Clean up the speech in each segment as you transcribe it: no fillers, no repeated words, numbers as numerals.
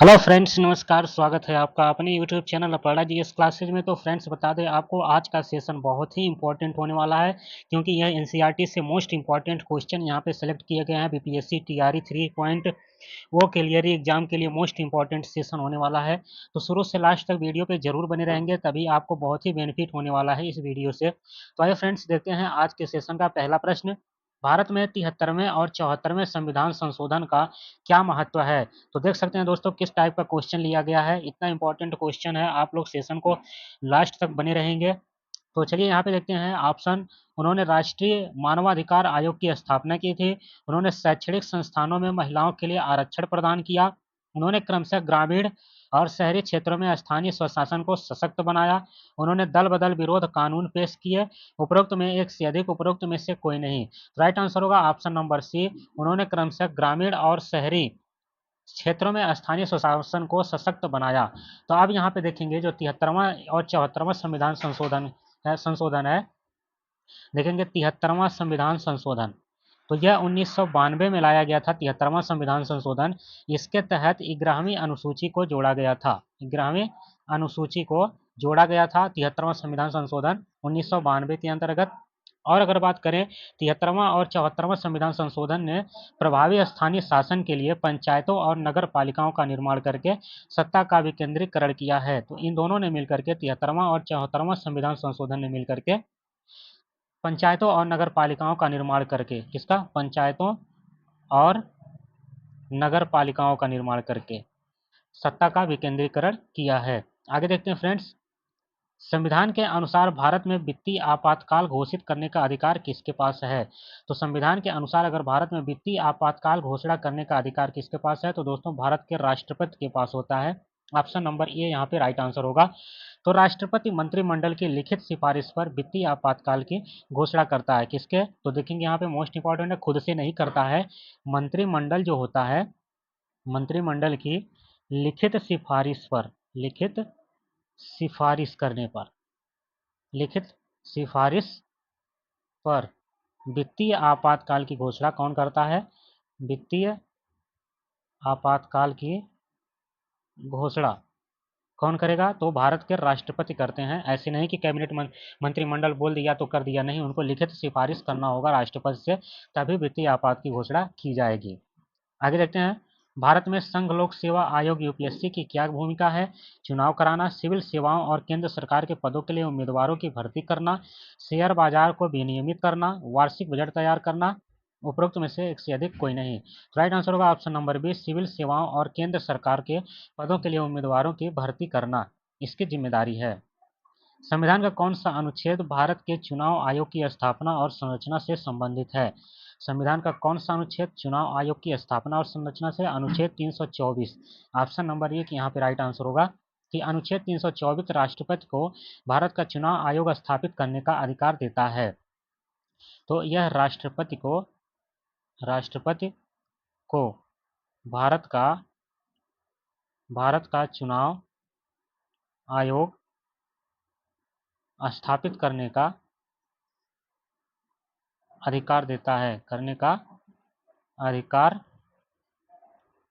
Hello friends, नमस्कार। स्वागत है आपका अपने YouTube channel Aparna G S classes में। तो फ्रेंड्स, बता दें आपको आज का सेशन बहुत ही इंपॉर्टेंट होने वाला है, क्योंकि यह एनसीईआरटी से मोस्ट इंपॉर्टेंट क्वेश्चन यहाँ पे सेलेक्ट किए गए हैं। बीपीएससी टीआरई 3 पॉइंट वो क्लियरी एग्जाम के लिए मोस्ट इंपॉर्टेंट सेशन होने वाला है। तो शुरू से लास्ट तक वीडियो पे जरूर बने रहेंगे, तभी आपको बहुत ही बेनिफिट होने वाला है इस वीडियो से। तो आइए फ्रेंड्स, देखते हैं आज के सेशन का पहला प्रश्न। भारत में 73वें और 74वें संविधान संशोधन का क्या महत्व है? तो देख सकते हैं दोस्तों किस टाइप का क्वेश्चन लिया गया है। इतना इंपॉर्टेंट क्वेश्चन है, आप लोग सेशन को लास्ट तक बने रहेंगे। तो चलिए यहाँ पे देखते हैं ऑप्शन। उन्होंने राष्ट्रीय मानवाधिकार आयोग की स्थापना की थी। उन्होंने शैक्षणिक संस्थानों में महिलाओं के लिए आरक्षण प्रदान किया। उन्होंने क्रमशः ग्रामीण और शहरी क्षेत्रों में स्थानीय स्वशासन को सशक्त बनाया। उन्होंने दल बदल विरोध कानून पेश किए। उपरोक्त में एक से अधिक, उपरोक्त में से कोई नहीं। राइट आंसर होगा ऑप्शन नंबर सी। उन्होंने क्रमशः ग्रामीण और शहरी क्षेत्रों में स्थानीय स्वशासन को सशक्त बनाया। तो अब यहाँ पे देखेंगे जो 73वां और 74वां संविधान संशोधन है, देखेंगे 73वां संविधान संशोधन। तो यह 1992 में लाया गया था, 73वां संविधान संशोधन। इसके तहत 11वीं अनुसूची को जोड़ा गया था। 11वीं अनुसूची को जोड़ा गया था 73वां संविधान संशोधन 1992 के अंतर्गत। और अगर बात करें, 73वां और 74वां संविधान संशोधन ने प्रभावी स्थानीय शासन के लिए पंचायतों और नगर पालिकाओं का निर्माण करके सत्ता का विकेंद्रीकरण किया है। तो इन दोनों ने मिलकर के 73वां और 74वां संविधान संशोधन ने मिलकर के पंचायतों और नगर पालिकाओं का निर्माण करके, किसका? पंचायतों और नगर पालिकाओं का निर्माण करके सत्ता का विकेंद्रीकरण किया है। आगे देखते हैं फ्रेंड्स। संविधान के अनुसार भारत में वित्तीय आपातकाल घोषित करने का अधिकार किसके पास है? तो संविधान के अनुसार अगर भारत में वित्तीय आपातकाल घोषणा करने का अधिकार किसके पास है, तो दोस्तों भारत के राष्ट्रपति के पास होता है। ऑप्शन नंबर ए यहाँ पे राइट आंसर होगा। तो राष्ट्रपति मंत्रिमंडल की लिखित सिफारिश पर वित्तीय आपातकाल की घोषणा करता है। किसके? तो देखेंगे यहाँ पे मोस्ट इंपॉर्टेंट है, खुद से नहीं करता है। मंत्रिमंडल जो होता है, मंत्रिमंडल की लिखित सिफारिश पर, लिखित सिफारिश करने पर, लिखित सिफारिश पर वित्तीय आपातकाल की घोषणा कौन करता है? वित्तीय आपातकाल की घोषणा कौन करेगा? तो भारत के राष्ट्रपति करते हैं। ऐसे नहीं कि कैबिनेट मंत्रिमंडल बोल दिया तो कर दिया, नहीं, उनको लिखित सिफारिश करना होगा राष्ट्रपति से, तभी वित्तीय आपात की घोषणा की जाएगी। आगे देखते हैं। भारत में संघ लोक सेवा आयोग यूपीएससी की क्या भूमिका है? चुनाव कराना, सिविल सेवाओं और केंद्र सरकार के पदों के लिए उम्मीदवारों की भर्ती करना, शेयर बाजार को विनियमित करना, वार्षिक बजट तैयार करना। उपरोक्त में से एक से अधिक कोई नहीं। राइट आंसर होगा ऑप्शन नंबर बी, सिविल सेवाओं और केंद्र सरकार के पदों के लिए उम्मीदवारों की भर्ती करना इसकी जिम्मेदारी है। संविधान का कौन सा अनुच्छेद भारत के चुनाव आयोग की स्थापना और संरचना से संबंधित है? संविधान का कौन सा अनुच्छेद चुनाव आयोग की स्थापना और संरचना से? अनुच्छेद 324। ऑप्शन नंबर एक यहाँ पे राइट आंसर होगा कि अनुच्छेद 324 राष्ट्रपति को भारत का चुनाव आयोग स्थापित करने का अधिकार देता है। तो यह राष्ट्रपति को भारत का चुनाव आयोग स्थापित करने का अधिकार देता है, करने का अधिकार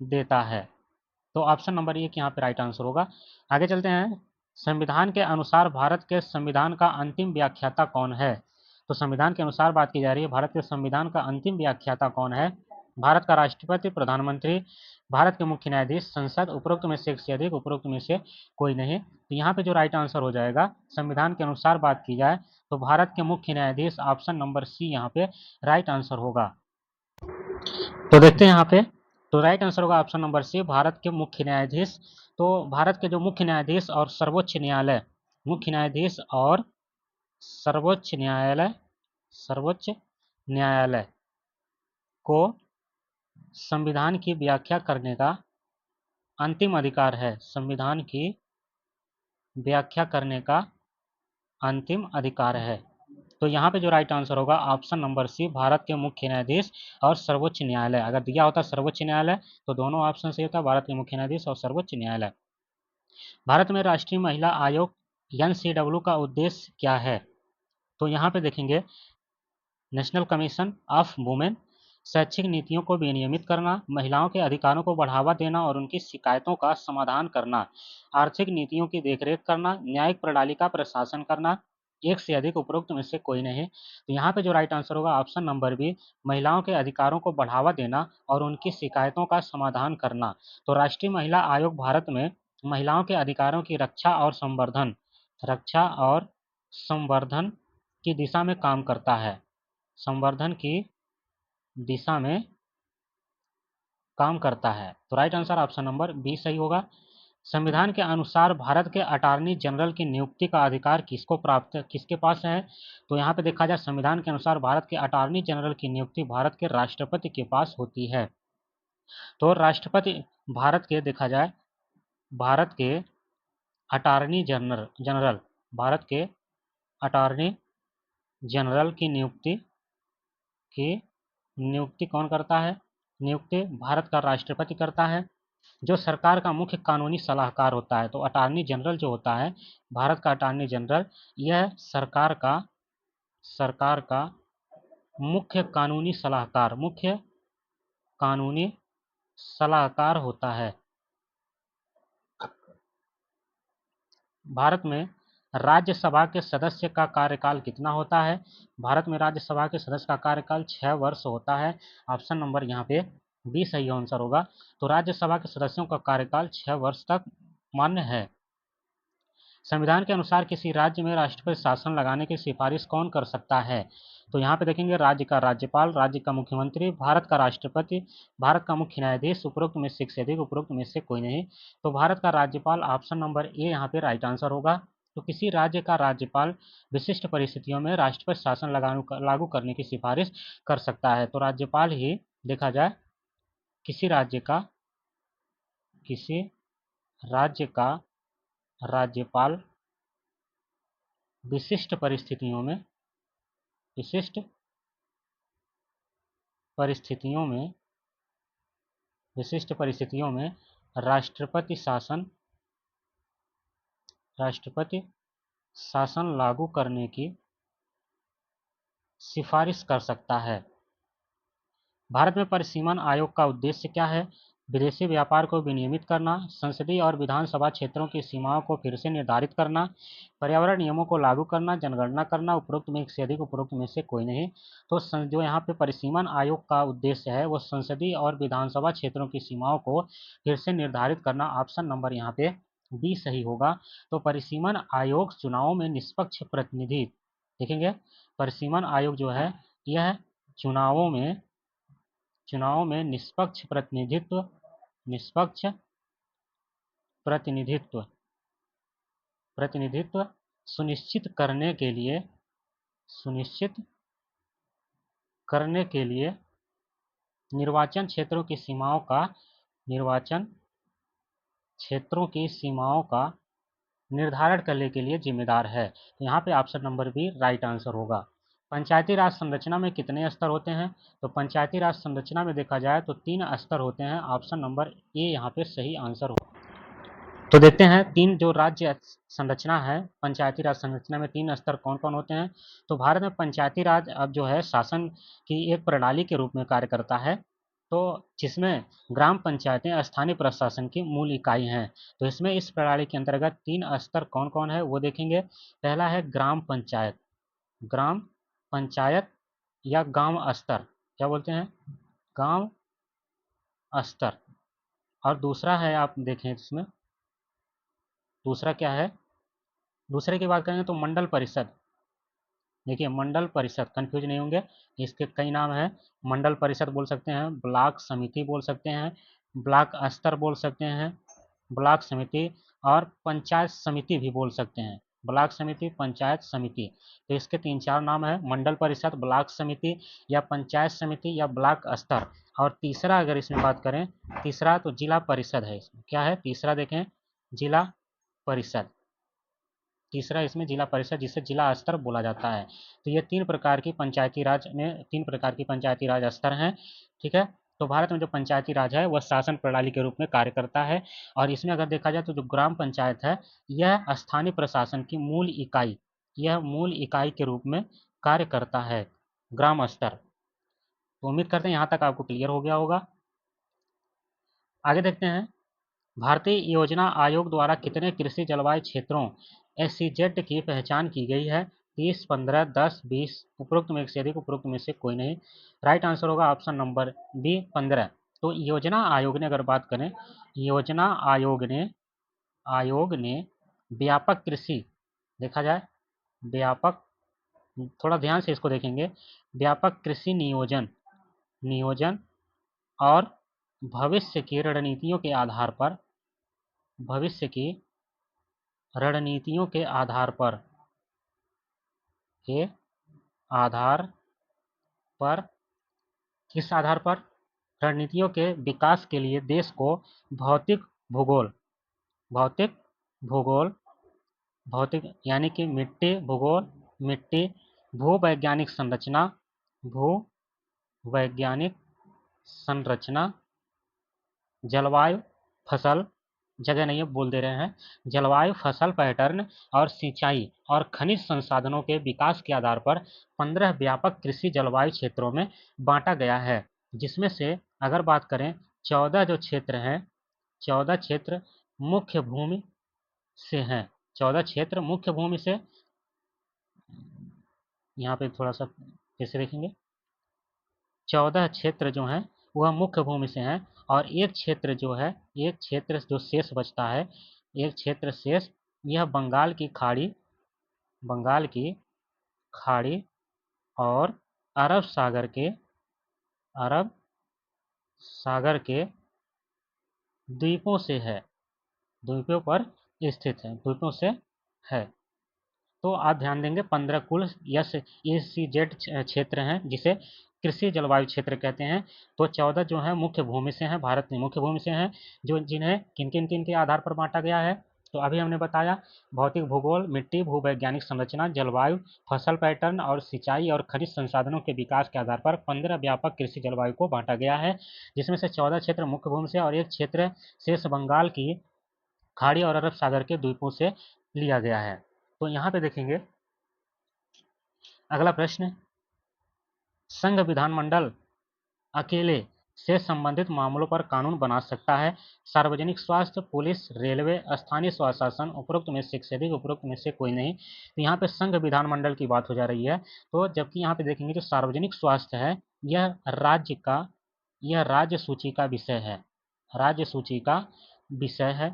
देता है। तो ऑप्शन नंबर एक यहाँ पे राइट आंसर होगा। आगे चलते हैं। संविधान के अनुसार भारत के संविधान का अंतिम व्याख्याता कौन है? तो संविधान के अनुसार बात की जा रही है, भारत के संविधान का अंतिम व्याख्याता कौन है? भारत का राष्ट्रपति, प्रधानमंत्री, भारत के मुख्य न्यायाधीश, संसद। उपरोक्त में से एक से अधिक, उपरोक्त में से कोई नहीं। तो यहाँ पे जो राइट आंसर हो जाएगा, संविधान के अनुसार बात की जाए तो भारत के मुख्य न्यायाधीश, ऑप्शन नंबर सी यहाँ पे राइट आंसर होगा। तो देखते हैं यहाँ पे। तो राइट आंसर होगा ऑप्शन नंबर सी, भारत के मुख्य न्यायाधीश। तो भारत के जो मुख्य न्यायाधीश और सर्वोच्च न्यायालय, मुख्य न्यायाधीश और सर्वोच्च न्यायालय, सर्वोच्च न्यायालय को संविधान की व्याख्या करने का अंतिम अधिकार है। संविधान की व्याख्या करने का अंतिम अधिकार है। तो यहाँ पे जो राइट आंसर होगा ऑप्शन नंबर सी, भारत के मुख्य न्यायाधीश और सर्वोच्च न्यायालय। अगर दिया होता सर्वोच्च न्यायालय तो दोनों ऑप्शन सही होता, भारत के मुख्य न्यायाधीश और सर्वोच्च न्यायालय। भारत में राष्ट्रीय महिला आयोग एनसीडब्ल्यू का उद्देश्य क्या है? तो यहाँ पे देखेंगे, नेशनल कमीशन ऑफ वुमेन शैक्षिक नीतियों को विनियमित करना, महिलाओं के अधिकारों को बढ़ावा देना और उनकी शिकायतों का समाधान करना, आर्थिक नीतियों की देखरेख करना, न्यायिक प्रणाली का प्रशासन करना, एक से अधिक उपरोक्त में से कोई नहीं। तो यहाँ पे जो राइट आंसर होगा ऑप्शन नंबर बी, महिलाओं के अधिकारों को बढ़ावा देना और उनकी शिकायतों का समाधान करना। तो राष्ट्रीय महिला आयोग भारत में महिलाओं के अधिकारों की रक्षा और संवर्धन की दिशा में काम करता है। संवर्धन की दिशा में काम करता है। तो right answer option number B सही होगा। संविधान के अनुसार भारत के अटॉर्नी जनरल की नियुक्ति का अधिकार किसके पास है? तो यहाँ पे देखा जाए संविधान के अनुसार भारत के अटॉर्नी जनरल की नियुक्ति भारत के राष्ट्रपति के पास होती है। तो राष्ट्रपति भारत के देखा जाए भारत के अटॉर्नी जनरल भारत के अटॉर्नी जनरल की नियुक्ति कौन करता है? नियुक्ति भारत का राष्ट्रपति करता है, जो सरकार का मुख्य कानूनी सलाहकार होता है। तो अटॉर्नी जनरल जो होता है, भारत का अटॉर्नी जनरल, यह सरकार का मुख्य कानूनी सलाहकार होता है। भारत में राज्यसभा के सदस्य का कार्यकाल कितना होता है? भारत में राज्यसभा के सदस्य का कार्यकाल 6 वर्ष होता है। ऑप्शन नंबर यहाँ पे बी सही आंसर होगा। तो राज्यसभा के सदस्यों का कार्यकाल 6 वर्ष तक मान्य है। संविधान के अनुसार किसी राज्य में राष्ट्रपति शासन लगाने की सिफारिश कौन कर सकता है? तो यहाँ पे देखेंगे राज्य का राज्यपाल, राज्य का मुख्यमंत्री, भारत का राष्ट्रपति, भारत का मुख्य न्यायाधीश, उपरोक्त में से एक से अधिक, उपरोक्त में से कोई नहीं। तो भारत का राज्यपाल ऑप्शन नंबर ए यहाँ पे राइट आंसर होगा। तो किसी राज्य का राज्यपाल विशिष्ट परिस्थितियों में राष्ट्रपति शासन लागू करने की सिफारिश कर सकता है। तो राज्यपाल ही देखा जाए किसी राज्य का राज्यपाल विशिष्ट परिस्थितियों में राष्ट्रपति शासन लागू करने की सिफारिश कर सकता है। भारत में परिसीमन आयोग का उद्देश्य क्या है? विदेशी व्यापार को विनियमित करना, संसदीय और विधानसभा क्षेत्रों की सीमाओं को फिर से निर्धारित करना, पर्यावरण नियमों को लागू करना, जनगणना करना, उपरोक्त में एक से अधिक, उपरोक्त में से कोई नहीं। तो जो यहाँ पे परिसीमन आयोग का उद्देश्य है वो संसदीय और विधानसभा क्षेत्रों की सीमाओं को फिर से निर्धारित करना। ऑप्शन नंबर यहाँ पे बी सही होगा। तो परिसीमन आयोग चुनावों में निष्पक्ष प्रतिनिधि देखेंगे। परिसीमन आयोग जो है यह चुनावों में निष्पक्ष प्रतिनिधित्व सुनिश्चित करने के लिए निर्वाचन क्षेत्रों की सीमाओं का निर्धारण करने के लिए जिम्मेदार है। तो यहाँ पे option number B right answer होगा। पंचायती राज संरचना में कितने स्तर होते हैं? तो पंचायती राज संरचना में देखा जाए तो 3 स्तर होते हैं। ऑप्शन नंबर ए यहाँ पे सही आंसर होगा। तो देखते हैं 3 जो राज्य संरचना है, पंचायती राज संरचना में 3 स्तर कौन कौन होते हैं। तो भारत में पंचायती राज अब जो है शासन की एक प्रणाली के रूप में कार्य करता है, तो जिसमें ग्राम पंचायतें स्थानीय प्रशासन की मूल इकाई हैं। तो इसमें इस प्रणाली के अंतर्गत 3 स्तर कौन कौन है वो देखेंगे। पहला है ग्राम पंचायत या गांव स्तर, क्या बोलते हैं, गांव स्तर। और दूसरा है, आप देखें इसमें दूसरा क्या है, दूसरे की बात करेंगे तो मंडल परिषद। देखिए मंडल परिषद, कंफ्यूज नहीं होंगे, इसके कई नाम हैं। मंडल परिषद बोल सकते हैं, ब्लॉक समिति बोल सकते हैं, ब्लॉक स्तर बोल सकते हैं, ब्लॉक समिति, और पंचायत समिति भी बोल सकते हैं। ब्लॉक समिति, पंचायत समिति, तो इसके 3-4 नाम है, मंडल परिषद, ब्लॉक समिति या पंचायत समिति या ब्लॉक स्तर। और तीसरा अगर इसमें बात करें, तीसरा तो जिला परिषद है। इसमें क्या है तीसरा, देखें जिला परिषद, तीसरा इसमें जिला परिषद, जिसे जिला स्तर बोला जाता है। तो ये 3 प्रकार की पंचायती राज स्तर हैं। ठीक है, तो भारत में जो पंचायती राज है वह शासन प्रणाली के रूप में कार्य करता है। और इसमें अगर देखा जाए तो जो ग्राम पंचायत है यह स्थानीय प्रशासन की मूल इकाई के रूप में कार्य करता है, ग्राम स्तर। तो उम्मीद करते हैं यहाँ तक आपको क्लियर हो गया होगा। आगे देखते हैं, भारतीय योजना आयोग द्वारा कितने कृषि जलवायु क्षेत्रों SEZ की पहचान की गई है? 30, 15, 10, 20, उपरोक्त में एक से अधिक, उपरोक्त में से कोई नहीं। राइट आंसर होगा ऑप्शन नंबर बी, 15। तो योजना आयोग ने अगर बात करें, योजना आयोग ने व्यापक कृषि, देखा जाए व्यापक, थोड़ा ध्यान से इसको देखेंगे, व्यापक कृषि नियोजन नियोजन और भविष्य की रणनीतियों के आधार पर, भविष्य की रणनीतियों के आधार पर, किस आधार पर? रणनीतियों के विकास के लिए देश को भौतिक भूगोल, भौतिक भूगोल, भौतिक यानी कि मिट्टी भूगोल, मिट्टी, भूवैज्ञानिक संरचना, भूवैज्ञानिक संरचना, जलवायु, फसल, जगह नहीं है बोल दे रहे हैं, जलवायु, फसल पैटर्न और सिंचाई और खनिज संसाधनों के विकास के आधार पर 15 व्यापक कृषि जलवायु क्षेत्रों में बांटा गया है, जिसमें से अगर बात करें 14 जो क्षेत्र हैं, 14 क्षेत्र मुख्य भूमि से हैं, 14 क्षेत्र मुख्य भूमि से, यहाँ पे थोड़ा सा कैसे देखेंगे, 14 क्षेत्र जो हैं वह मुख्य भूमि से हैं, और एक क्षेत्र जो है, एक क्षेत्र जो शेष बचता है, एक क्षेत्र शेष, यह बंगाल की खाड़ी और अरब सागर के, अरब सागर के द्वीपों से है, द्वीपों पर स्थित है, द्वीपों से है। तो आप ध्यान देंगे 15 कुल SEZ क्षेत्र हैं जिसे कृषि जलवायु क्षेत्र कहते हैं। तो 14 जो है मुख्य भूमि से हैं, भारत में मुख्य भूमि से हैं, जो जिन्हें किन किन किन के आधार पर बांटा गया है, तो अभी हमने बताया भौतिक भूगोल, मिट्टी, भूवैज्ञानिक संरचना, जलवायु, फसल पैटर्न और सिंचाई और खनिज संसाधनों के विकास के आधार पर 15 व्यापक कृषि जलवायु को बांटा गया है, जिसमें से 14 क्षेत्र मुख्य भूमि से और एक क्षेत्र शेष बंगाल की खाड़ी और अरब सागर के द्वीपों से लिया गया है। तो यहाँ पे देखेंगे अगला प्रश्न, संघ विधानमंडल अकेले से संबंधित मामलों पर कानून बना सकता है? सार्वजनिक स्वास्थ्य, पुलिस, रेलवे, स्थानीय स्वशासन, उपरोक्त में से अधिक, उपरोक्त में से कोई नहीं। तो यहाँ पे संघ विधानमंडल की बात हो जा रही है। तो जबकि यहाँ पे देखेंगे जो सार्वजनिक स्वास्थ्य है, यह राज्य सूची का विषय है, राज्य सूची का विषय है,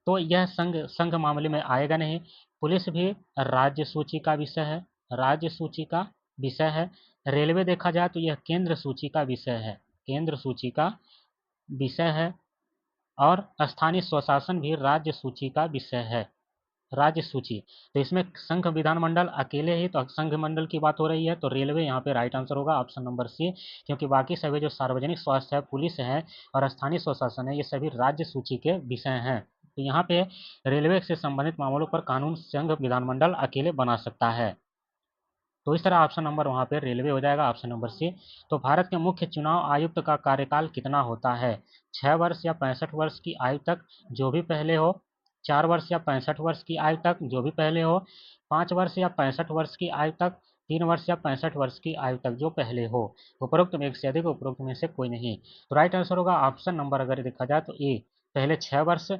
तो यह संघ मामले में आएगा नहीं। पुलिस भी राज्य सूची का विषय है, राज्य सूची का विषय है। रेलवे देखा जाए तो यह केंद्र सूची का विषय है, केंद्र सूची का विषय है। और स्थानीय स्वशासन भी राज्य सूची का विषय है, राज्य सूची। तो इसमें संघ विधानमंडल अकेले ही, तो संघ मंडल की बात हो रही है, तो रेलवे यहाँ पे राइट आंसर होगा ऑप्शन नंबर सी, क्योंकि बाकी सभी जो सार्वजनिक स्वास्थ्य है, पुलिस है और स्थानीय स्वशासन है, ये सभी राज्य सूची के विषय हैं। तो यहाँ पे रेलवे से संबंधित मामलों पर कानून संघ विधानमंडल अकेले बना सकता है। तो इस तरह ऑप्शन नंबर वहाँ पे रेलवे हो जाएगा, ऑप्शन नंबर सी। तो भारत के मुख्य चुनाव आयुक्त का कार्यकाल कितना होता है? 6 वर्ष या 65 वर्ष की आयु तक, जो भी पहले हो। 4 वर्ष या 65 वर्ष की आयु तक, जो भी पहले हो। 5 वर्ष या 65 वर्ष की आयु तक, 3 वर्ष या 65 वर्ष की आयु तक, जो पहले हो। उपरोक्त में एक से अधिक, उपरोक्त में से कोई नहीं। तो राइट आंसर होगा ऑप्शन नंबर, अगर देखा जाए तो ए, पहले 6 वर्ष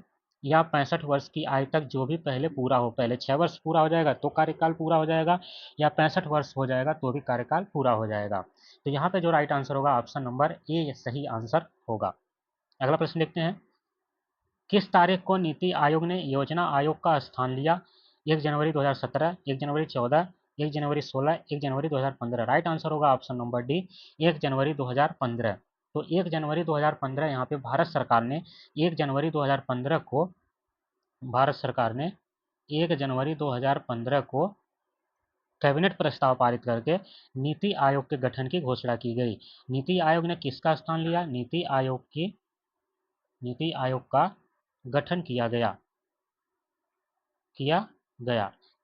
या 65 वर्ष की आयु तक, जो भी पहले पूरा हो। पहले 6 वर्ष पूरा हो जाएगा तो कार्यकाल पूरा हो जाएगा, या 65 वर्ष हो जाएगा तो भी कार्यकाल पूरा हो जाएगा। तो यहाँ पे जो राइट आंसर होगा ऑप्शन नंबर ए सही आंसर होगा। अगला प्रश्न देखते हैं, किस तारीख को नीति आयोग ने योजना आयोग का स्थान लिया? 1 जनवरी 2017, 1 जनवरी 14, 1 जनवरी 16, 1 जनवरी 2015। राइट आंसर होगा ऑप्शन नंबर डी, 1 जनवरी 2015। तो 1 जनवरी 2015 यहाँ पे भारत सरकार ने 1 जनवरी 2015 को, भारत सरकार ने 1 जनवरी 2015 को कैबिनेट प्रस्ताव पारित करके नीति आयोग के गठन की घोषणा की गई। नीति आयोग ने किसका स्थान लिया? नीति आयोग का गठन किया गया।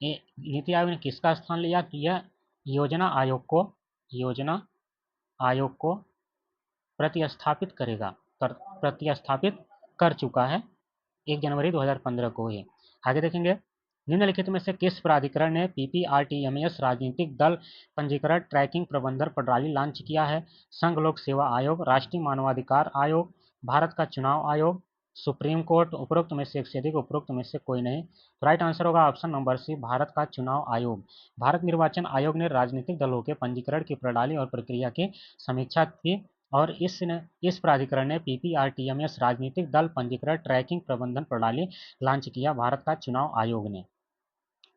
ये नीति आयोग ने किसका स्थान लिया? तो यह योजना आयोग को प्रतिस्थापित प्रतिस्थापित कर चुका है 1 जनवरी 2015 को ही। आगे देखेंगे, निम्नलिखित में से किस प्राधिकरण ने पीपीआरटीएमएस राजनीतिक दल पंजीकरण ट्रैकिंग प्रबंधन प्रणाली लॉन्च किया है? संघ लोक सेवा आयोग, राष्ट्रीय मानवाधिकार आयोग, भारत का चुनाव आयोग, सुप्रीम कोर्ट। उपरोक्त में से एक से अधिक, उपरोक्त में से कोई नहीं। तो राइट आंसर होगा ऑप्शन नंबर सी, भारत का चुनाव आयोग। भारत निर्वाचन आयोग ने राजनीतिक दलों के पंजीकरण की प्रणाली और प्रक्रिया की समीक्षा की और इस प्राधिकरण ने पीपीआरटीएमएस राजनीतिक दल पंजीकरण ट्रैकिंग प्रबंधन प्रणाली लॉन्च किया भारत का चुनाव आयोग ने।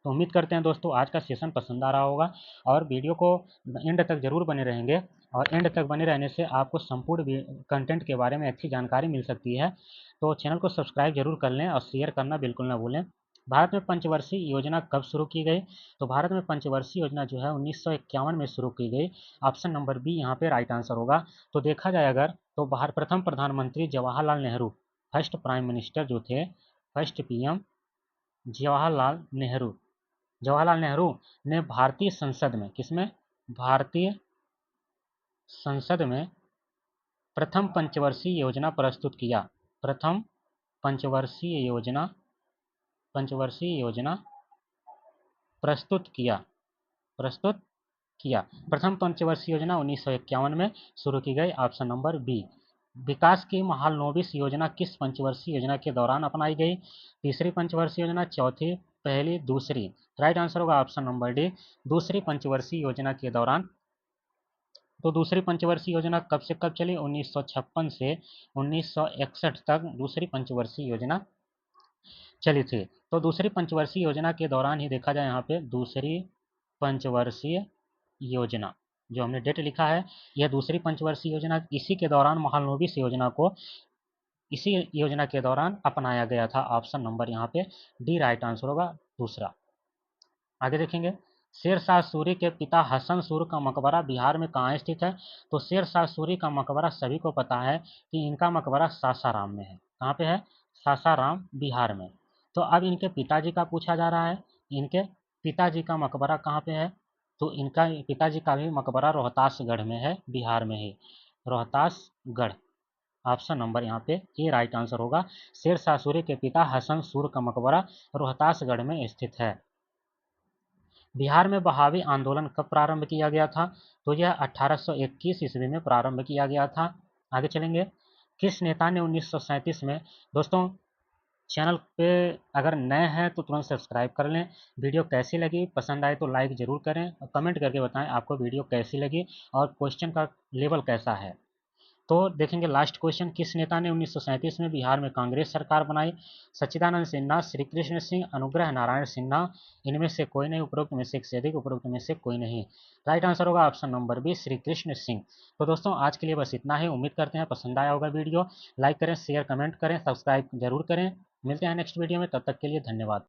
तो उम्मीद करते हैं दोस्तों आज का सेशन पसंद आ रहा होगा और वीडियो को एंड तक जरूर बने रहेंगे और एंड तक बने रहने से आपको संपूर्ण कंटेंट के बारे में अच्छी जानकारी मिल सकती है। तो चैनल को सब्सक्राइब जरूर कर लें और शेयर करना बिल्कुल ना भूलें। भारत में पंचवर्षीय योजना कब शुरू की गई? तो भारत में पंचवर्षीय योजना जो है 1951 में शुरू की गई। ऑप्शन नंबर बी यहाँ पे राइट आंसर होगा। तो देखा जाए अगर तो प्रथम प्रधानमंत्री Jawaharlal Nehru, first prime minister जो थे, फर्स्ट पीएम जवाहरलाल नेहरू, जवाहरलाल नेहरू ने भारतीय संसद में, किसमें? भारतीय संसद में प्रथम पंचवर्षीय योजना प्रस्तुत किया। प्रथम पंचवर्षीय योजना प्रस्तुत किया प्रस्तुत किया। प्रथम पंचवर्षीय योजना 1951 में शुरू की गई। Option number B. विकास की महालनोबिस योजना किस पंचवर्षीय योजना के दौरान अपनाई गई? तीसरी पंचवर्षीय योजना, चौथी, पहली, दूसरी। राइट आंसर होगा ऑप्शन नंबर डी, दूसरी पंचवर्षीय योजना के दौरान। तो दूसरी पंचवर्षीय योजना कब से कब चली? 1956 से 1961 तक दूसरी पंचवर्षीय योजना चली थी। तो दूसरी पंचवर्षीय योजना के दौरान ही देखा जाए यहाँ पे दूसरी पंचवर्षीय योजना जो हमने डेट लिखा है, यह दूसरी पंचवर्षीय योजना, इसी के दौरान महालनोबिस योजना को इसी योजना के दौरान अपनाया गया था। ऑप्शन नंबर यहाँ पे डी राइट आंसर होगा, दूसरा। आगे देखेंगे, शेर शाह सूरी के पिता हसन सूर का मकबरा बिहार में कहाँ स्थित है? तो शेर शाह सूरी का मकबरा सभी को पता है कि इनका मकबरा सासाराम में है। कहाँ पे है? सासाराम, बिहार में। तो अब इनके पिताजी का पूछा जा रहा है, इनके पिताजी का मकबरा कहाँ पे है? तो इनका पिताजी का भी मकबरा रोहतासगढ़ में है, बिहार में है, रोहतासगढ़। ऑप्शन नंबर यहाँ पे ए राइट आंसर होगा। शेर शाह सूरी के पिता हसन सूर का मकबरा रोहतासगढ़ में स्थित है। बिहार में बहावी आंदोलन कब प्रारंभ किया गया था? तो यह 1821 ईस्वी में प्रारंभ किया गया था। आगे चलेंगे, किस नेता ने 1937 में, दोस्तों चैनल पे अगर नए हैं तो तुरंत सब्सक्राइब कर लें। वीडियो कैसी लगी, पसंद आए तो लाइक ज़रूर करें और कमेंट करके बताएं आपको वीडियो कैसी लगी और क्वेश्चन का लेवल कैसा है। तो देखेंगे लास्ट क्वेश्चन, किस नेता ने 1937 में बिहार में कांग्रेस सरकार बनाई? सच्चिदानंद सिन्हा, श्री कृष्ण सिंह, अनुग्रह नारायण सिन्हा। इनमें से कोई नहीं, उपरोक्त में से एक से अधिक, उपरोक्त में से कोई नहीं। राइट आंसर होगा option number B, Shri Krishna Singh. तो दोस्तों आज के लिए बस इतना ही। उम्मीद करते हैं पसंद आया होगा वीडियो। लाइक करें, शेयर, कमेंट करें, सब्सक्राइब जरूर करें। मिलते हैं नेक्स्ट वीडियो में, तब तक के लिए धन्यवाद।